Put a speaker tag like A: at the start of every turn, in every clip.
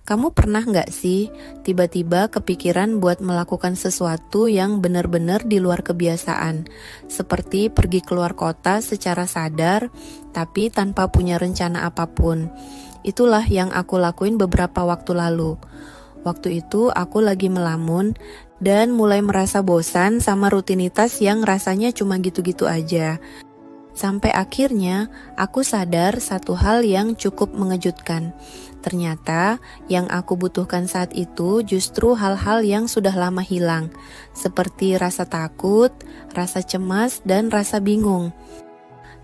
A: Kamu pernah nggak sih tiba-tiba kepikiran buat melakukan sesuatu yang benar-benar di luar kebiasaan, seperti pergi keluar kota secara sadar, tapi tanpa punya rencana apapun? Itulah yang aku lakuin beberapa waktu lalu. Waktu itu aku lagi melamun dan mulai merasa bosan sama rutinitas yang rasanya cuma gitu-gitu aja. Sampai akhirnya aku sadar satu hal yang cukup mengejutkan. Ternyata yang aku butuhkan saat itu justru hal-hal yang sudah lama hilang, seperti rasa takut, rasa cemas, dan rasa bingung.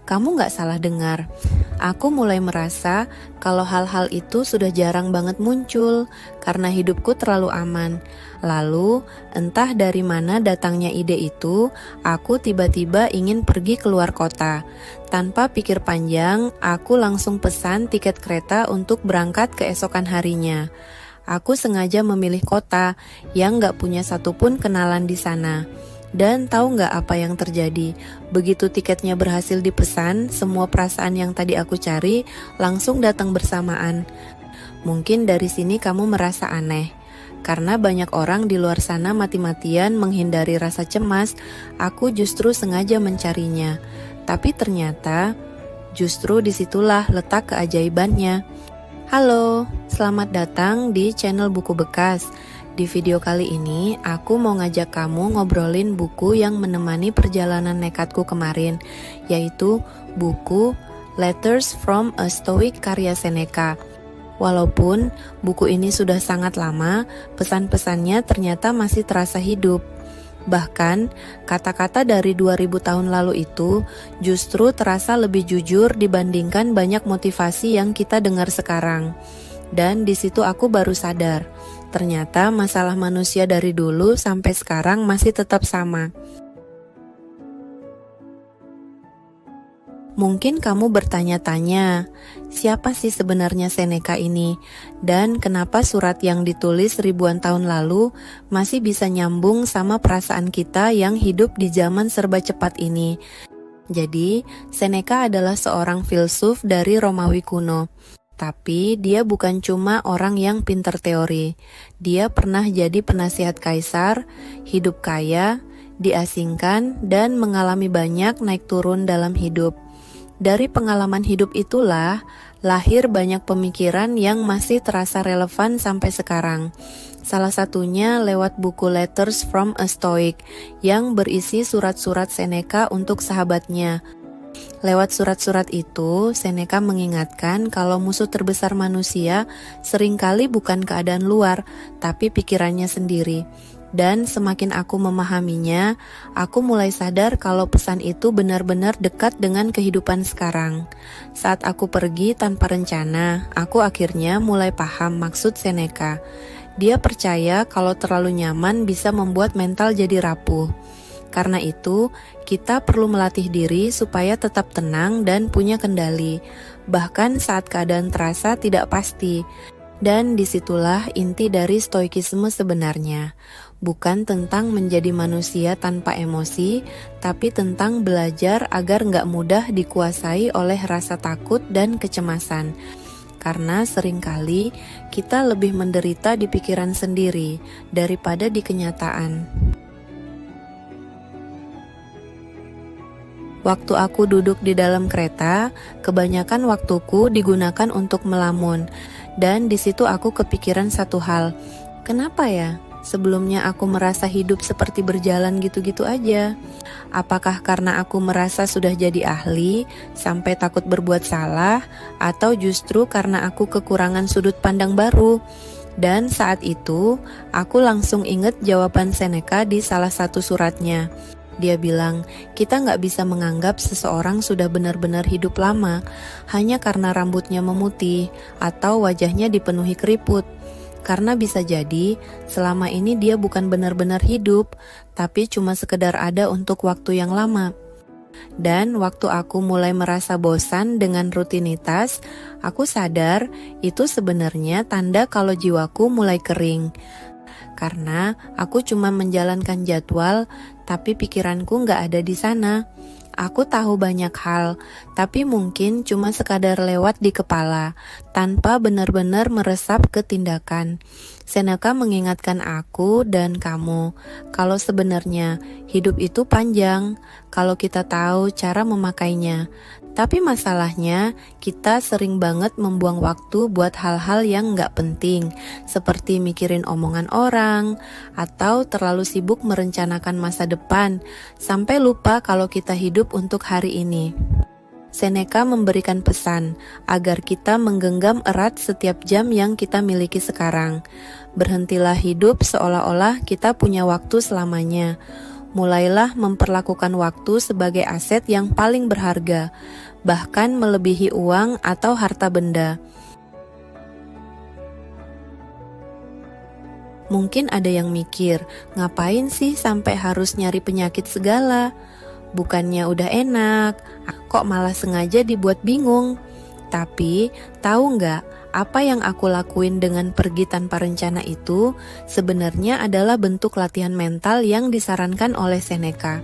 A: Kamu gak salah dengar. Aku mulai merasa kalau hal-hal itu sudah jarang banget muncul karena hidupku terlalu aman. Lalu, entah dari mana datangnya ide itu, aku tiba-tiba ingin pergi keluar kota. Tanpa pikir panjang, aku langsung pesan tiket kereta untuk berangkat keesokan harinya. Aku sengaja memilih kota yang gak punya satupun kenalan di sana. Dan tahu nggak apa yang terjadi? Begitu tiketnya berhasil dipesan, semua perasaan yang tadi aku cari langsung datang bersamaan. Mungkin dari sini kamu merasa aneh. Karena banyak orang di luar sana mati-matian menghindari rasa cemas, aku justru sengaja mencarinya. Tapi ternyata, justru disitulah letak keajaibannya. Halo, selamat datang di channel Buku Bekas. Di video kali ini, aku mau ngajak kamu ngobrolin buku yang menemani perjalanan nekatku kemarin, yaitu buku Letters from a Stoic karya Seneca. Walaupun buku ini sudah sangat lama, pesan-pesannya ternyata masih terasa hidup. Bahkan, kata-kata dari 2000 tahun lalu itu justru terasa lebih jujur dibandingkan banyak motivasi yang kita dengar sekarang. Dan di situ aku baru sadar, ternyata masalah manusia dari dulu sampai sekarang masih tetap sama. Mungkin kamu bertanya-tanya, siapa sih sebenarnya Seneca ini? Dan kenapa surat yang ditulis ribuan tahun lalu masih bisa nyambung sama perasaan kita yang hidup di zaman serba cepat ini? Jadi, Seneca adalah seorang filsuf dari Romawi kuno. Tapi dia bukan cuma orang yang pintar teori. Dia pernah jadi penasihat kaisar, hidup kaya, diasingkan, dan mengalami banyak naik turun dalam hidup. Dari pengalaman hidup itulah lahir banyak pemikiran yang masih terasa relevan sampai sekarang. Salah satunya lewat buku Letters from a Stoic yang berisi surat-surat Seneca untuk sahabatnya. Lewat surat-surat itu, Seneca mengingatkan kalau musuh terbesar manusia seringkali bukan keadaan luar, tapi pikirannya sendiri. Dan semakin aku memahaminya, aku mulai sadar kalau pesan itu benar-benar dekat dengan kehidupan sekarang. Saat aku pergi tanpa rencana, aku akhirnya mulai paham maksud Seneca. Dia percaya kalau terlalu nyaman bisa membuat mental jadi rapuh. Karena itu, kita perlu melatih diri supaya tetap tenang dan punya kendali, bahkan saat keadaan terasa tidak pasti. Dan disitulah inti dari stoikisme sebenarnya. Bukan tentang menjadi manusia tanpa emosi, tapi tentang belajar agar nggak mudah dikuasai oleh rasa takut dan kecemasan. Karena seringkali kita lebih menderita di pikiran sendiri daripada di kenyataan. Waktu aku duduk di dalam kereta, kebanyakan waktuku digunakan untuk melamun. Dan di situ aku kepikiran satu hal. Kenapa ya? Sebelumnya aku merasa hidup seperti berjalan gitu-gitu aja. Apakah karena aku merasa sudah jadi ahli, sampai takut berbuat salah, atau justru karena aku kekurangan sudut pandang baru? Dan saat itu, aku langsung ingat jawaban Seneca di salah satu suratnya. Dia bilang, kita nggak bisa menganggap seseorang sudah benar-benar hidup lama hanya karena rambutnya memutih atau wajahnya dipenuhi keriput. Karena bisa jadi, selama ini dia bukan benar-benar hidup, tapi cuma sekedar ada untuk waktu yang lama. Dan waktu aku mulai merasa bosan dengan rutinitas, aku sadar itu sebenarnya tanda kalau jiwaku mulai kering. Karena aku cuma menjalankan jadwal, tapi pikiranku nggak ada di sana. Aku tahu banyak hal, tapi mungkin cuma sekadar lewat di kepala, tanpa benar-benar meresap ke tindakan. Seneca mengingatkan aku dan kamu, kalau sebenarnya hidup itu panjang, kalau kita tahu cara memakainya. Tapi masalahnya, kita sering banget membuang waktu buat hal-hal yang nggak penting, seperti mikirin omongan orang, atau terlalu sibuk merencanakan masa depan, sampai lupa kalau kita hidup untuk hari ini. Seneca memberikan pesan agar kita menggenggam erat setiap jam yang kita miliki sekarang. Berhentilah hidup seolah-olah kita punya waktu selamanya. Mulailah memperlakukan waktu sebagai aset yang paling berharga, bahkan melebihi uang atau harta benda. Mungkin ada yang mikir, ngapain sih sampai harus nyari penyakit segala? Bukannya udah enak, kok malah sengaja dibuat bingung? Tapi, tahu nggak, apa yang aku lakuin dengan pergi tanpa rencana itu sebenarnya adalah bentuk latihan mental yang disarankan oleh Seneca.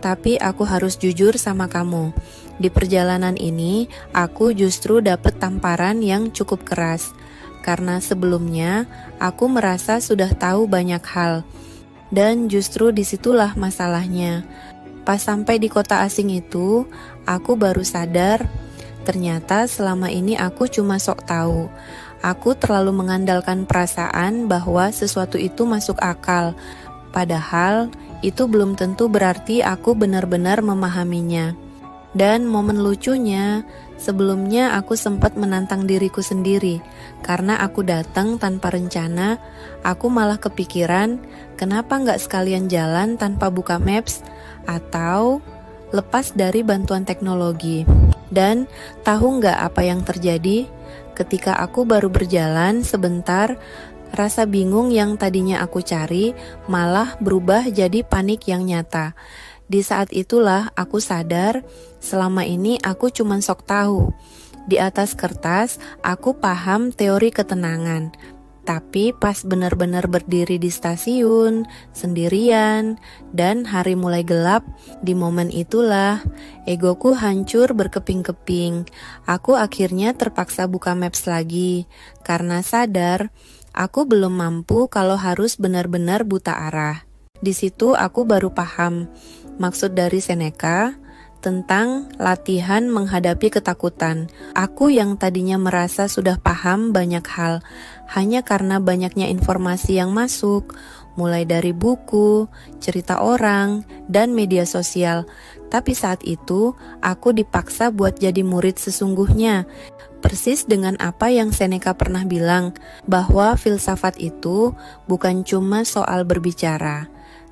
A: Tapi aku harus jujur sama kamu, di perjalanan ini aku justru dapet tamparan yang cukup keras. Karena sebelumnya aku merasa sudah tahu banyak hal, dan justru disitulah masalahnya. Pas sampai di kota asing itu, aku baru sadar, ternyata selama ini aku cuma sok tahu. Aku terlalu mengandalkan perasaan bahwa sesuatu itu masuk akal, padahal itu belum tentu berarti aku benar-benar memahaminya. Dan momen lucunya, sebelumnya aku sempat menantang diriku sendiri. Karena aku datang tanpa rencana, aku malah kepikiran, kenapa nggak sekalian jalan tanpa buka maps, atau lepas dari bantuan teknologi. Dan tahu nggak apa yang terjadi? Ketika aku baru berjalan sebentar, rasa bingung yang tadinya aku cari malah berubah jadi panik yang nyata. Di saat itulah aku sadar, selama ini aku cuma sok tahu. Di atas kertas, aku paham teori ketenangan. Tapi pas benar-benar berdiri di stasiun, sendirian, dan hari mulai gelap, di momen itulah egoku hancur berkeping-keping. Aku akhirnya terpaksa buka maps lagi, karena sadar aku belum mampu kalau harus benar-benar buta arah. Di situ aku baru paham maksud dari Seneca tentang latihan menghadapi ketakutan. Aku yang tadinya merasa sudah paham banyak hal, hanya karena banyaknya informasi yang masuk, mulai dari buku, cerita orang, dan media sosial. Tapi saat itu, aku dipaksa buat jadi murid sesungguhnya. Persis dengan apa yang Seneca pernah bilang, bahwa filsafat itu bukan cuma soal berbicara,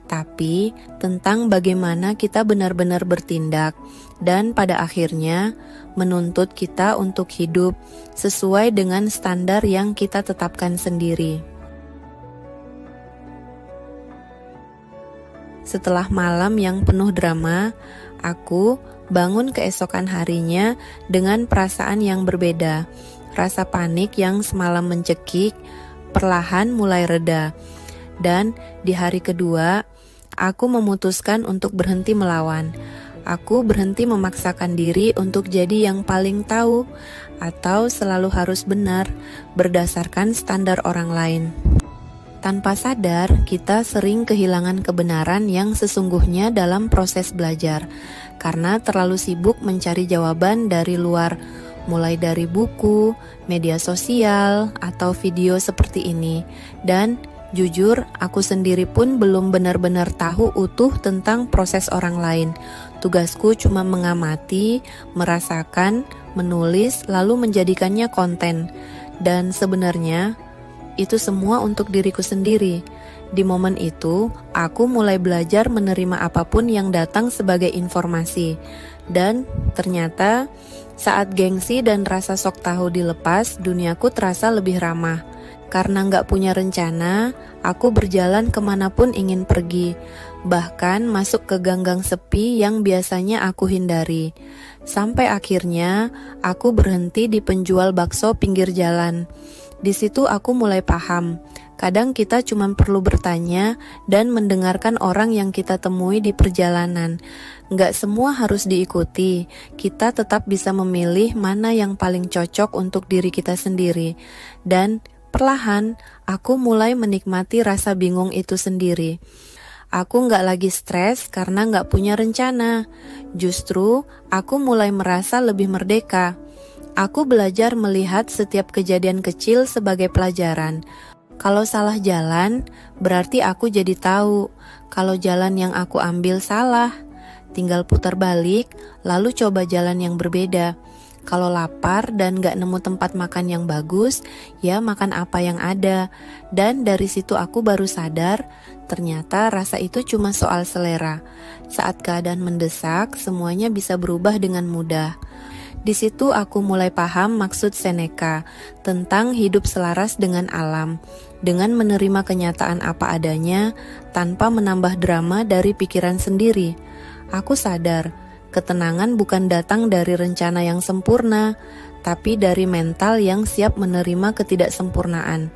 A: tapi tentang bagaimana kita benar-benar bertindak, dan pada akhirnya menuntut kita untuk hidup sesuai dengan standar yang kita tetapkan sendiri. Setelah malam yang penuh drama, aku bangun keesokan harinya dengan perasaan yang berbeda. Rasa panik yang semalam mencekik perlahan mulai reda. Dan di hari kedua, aku memutuskan untuk berhenti melawan. Aku berhenti memaksakan diri untuk jadi yang paling tahu atau selalu harus benar berdasarkan standar orang lain. Tanpa sadar, kita sering kehilangan kebenaran yang sesungguhnya dalam proses belajar karena terlalu sibuk mencari jawaban dari luar, mulai dari buku, media sosial, atau video seperti ini. Dan jujur, aku sendiri pun belum benar-benar tahu utuh tentang proses orang lain. Tugasku cuma mengamati, merasakan, menulis, lalu menjadikannya konten. Dan sebenarnya, itu semua untuk diriku sendiri. Di momen itu, aku mulai belajar menerima apapun yang datang sebagai informasi. Dan ternyata, saat gengsi dan rasa sok tahu dilepas, duniaku terasa lebih ramah. Karena gak punya rencana, aku berjalan kemanapun ingin pergi, bahkan masuk ke gang-gang sepi yang biasanya aku hindari. Sampai akhirnya, aku berhenti di penjual bakso pinggir jalan. Di situ aku mulai paham, Kadang kita cuma perlu bertanya dan mendengarkan orang yang kita temui di perjalanan. Nggak semua harus diikuti, kita tetap bisa memilih mana yang paling cocok untuk diri kita sendiri. Dan perlahan, aku mulai menikmati rasa bingung itu sendiri. Aku nggak lagi stres karena nggak punya rencana. Justru, aku mulai merasa lebih merdeka. Aku belajar melihat setiap kejadian kecil sebagai pelajaran. Kalau salah jalan, berarti aku jadi tahu kalau jalan yang aku ambil salah. Tinggal putar balik, lalu coba jalan yang berbeda. Kalau lapar dan gak nemu tempat makan yang bagus, ya makan apa yang ada. Dan dari situ aku baru sadar, ternyata rasa itu cuma soal selera. Saat keadaan mendesak, semuanya bisa berubah dengan mudah. Di situ aku mulai paham maksud Seneca tentang hidup selaras dengan alam, dengan menerima kenyataan apa adanya tanpa menambah drama dari pikiran sendiri. Aku sadar, ketenangan bukan datang dari rencana yang sempurna, tapi dari mental yang siap menerima ketidaksempurnaan.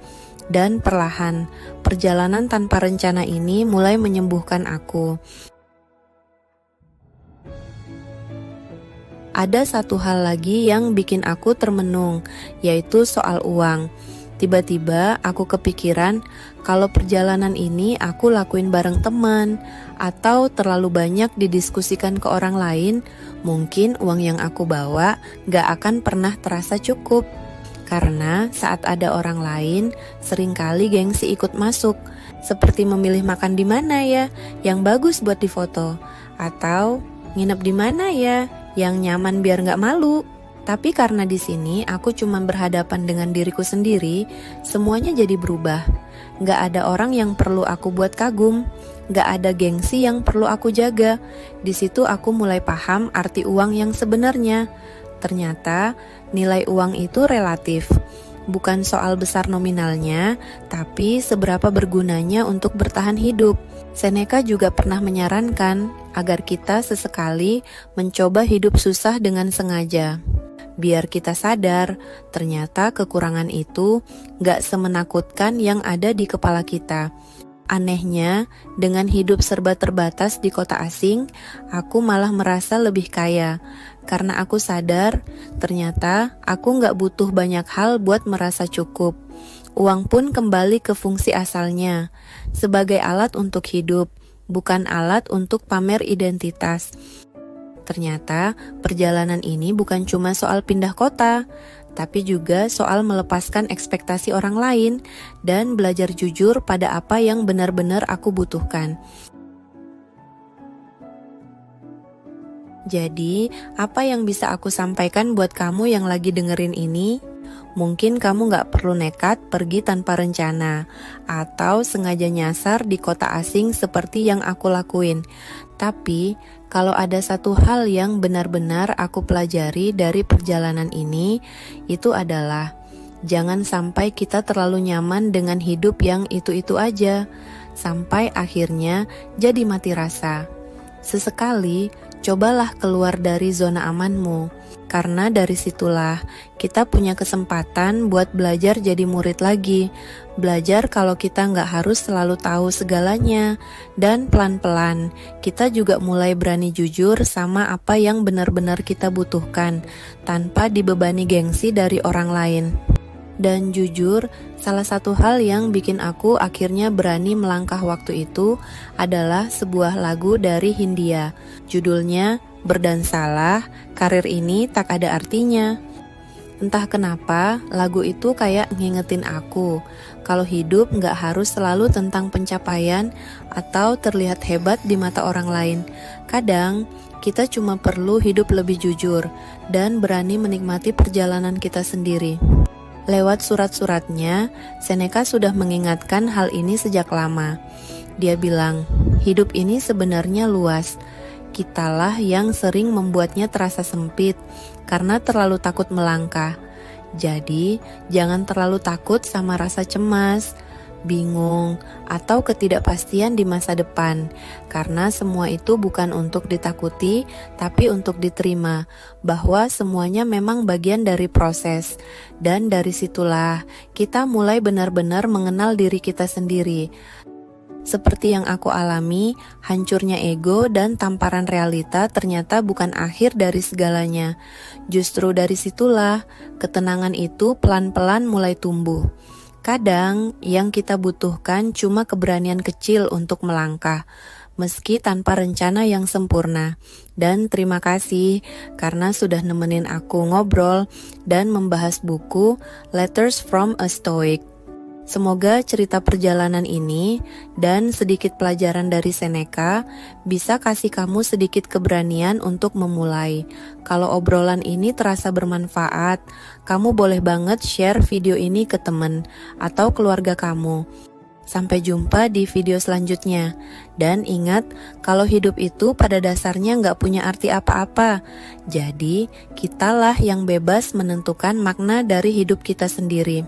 A: Dan perlahan, perjalanan tanpa rencana ini mulai menyembuhkan aku. Ada satu hal lagi yang bikin aku termenung, yaitu soal uang. Tiba-tiba aku kepikiran kalau perjalanan ini aku lakuin bareng teman atau terlalu banyak didiskusikan ke orang lain, mungkin uang yang aku bawa gak akan pernah terasa cukup. Karena saat ada orang lain, seringkali gengsi ikut masuk, seperti memilih makan di mana ya, yang bagus buat difoto, atau nginep di mana ya, yang nyaman biar gak malu. Tapi karena di sini aku cuma berhadapan dengan diriku sendiri, semuanya jadi berubah. Gak ada orang yang perlu aku buat kagum, gak ada gengsi yang perlu aku jaga. Di situ aku mulai paham arti uang yang sebenarnya. Ternyata nilai uang itu relatif. Bukan soal besar nominalnya, tapi seberapa bergunanya untuk bertahan hidup. Seneca juga pernah menyarankan agar kita sesekali mencoba hidup susah dengan sengaja. Biar kita sadar, ternyata kekurangan itu gak semenakutkan yang ada di kepala kita. Anehnya, dengan hidup serba terbatas di kota asing, aku malah merasa lebih kaya. Karena aku sadar, ternyata aku gak butuh banyak hal buat merasa cukup. Uang pun kembali ke fungsi asalnya, sebagai alat untuk hidup, bukan alat untuk pamer identitas. Ternyata perjalanan ini bukan cuma soal pindah kota, tapi juga soal melepaskan ekspektasi orang lain dan belajar jujur pada apa yang benar-benar aku butuhkan. Jadi, apa yang bisa aku sampaikan buat kamu yang lagi dengerin ini? Mungkin kamu gak perlu nekat pergi tanpa rencana, atau sengaja nyasar di kota asing seperti yang aku lakuin. Tapi, kalau ada satu hal yang benar-benar aku pelajari dari perjalanan ini, itu adalah jangan sampai kita terlalu nyaman dengan hidup yang itu-itu aja, sampai akhirnya jadi mati rasa. Sesekali, cobalah keluar dari zona amanmu, karena dari situlah kita punya kesempatan buat belajar jadi murid lagi. Belajar kalau kita nggak harus selalu tahu segalanya, dan pelan-pelan kita juga mulai berani jujur sama apa yang benar-benar kita butuhkan, tanpa dibebani gengsi dari orang lain. Dan jujur, salah satu hal yang bikin aku akhirnya berani melangkah waktu itu adalah sebuah lagu dari Hindia. Judulnya Berdansalah, karir ini tak ada artinya. Entah kenapa, lagu itu kayak ngingetin aku kalau hidup gak harus selalu tentang pencapaian atau terlihat hebat di mata orang lain. Kadang, kita cuma perlu hidup lebih jujur dan berani menikmati perjalanan kita sendiri. Lewat surat-suratnya, Seneca sudah mengingatkan hal ini sejak lama. Dia bilang, hidup ini sebenarnya luas. Kitalah yang sering membuatnya terasa sempit karena terlalu takut melangkah. Jadi, jangan terlalu takut sama rasa cemas. bingung, atau ketidakpastian di masa depan. Karena semua itu bukan untuk ditakuti, tapi untuk diterima, bahwa semuanya memang bagian dari proses. Dan dari situlah kita mulai benar-benar mengenal diri kita sendiri. Seperti yang aku alami, hancurnya ego dan tamparan realita ternyata bukan akhir dari segalanya. Justru dari situlah, ketenangan itu pelan-pelan mulai tumbuh. Kadang, yang kita butuhkan cuma keberanian kecil untuk melangkah, meski tanpa rencana yang sempurna. Dan terima kasih karena sudah nemenin aku ngobrol dan membahas buku Letters from a Stoic. Semoga cerita perjalanan ini dan sedikit pelajaran dari Seneca bisa kasih kamu sedikit keberanian untuk memulai. Kalau obrolan ini terasa bermanfaat, kamu boleh banget share video ini ke teman atau keluarga kamu. Sampai jumpa di video selanjutnya. Dan ingat, kalau hidup itu pada dasarnya nggak punya arti apa-apa. Jadi, kitalah yang bebas menentukan makna dari hidup kita sendiri.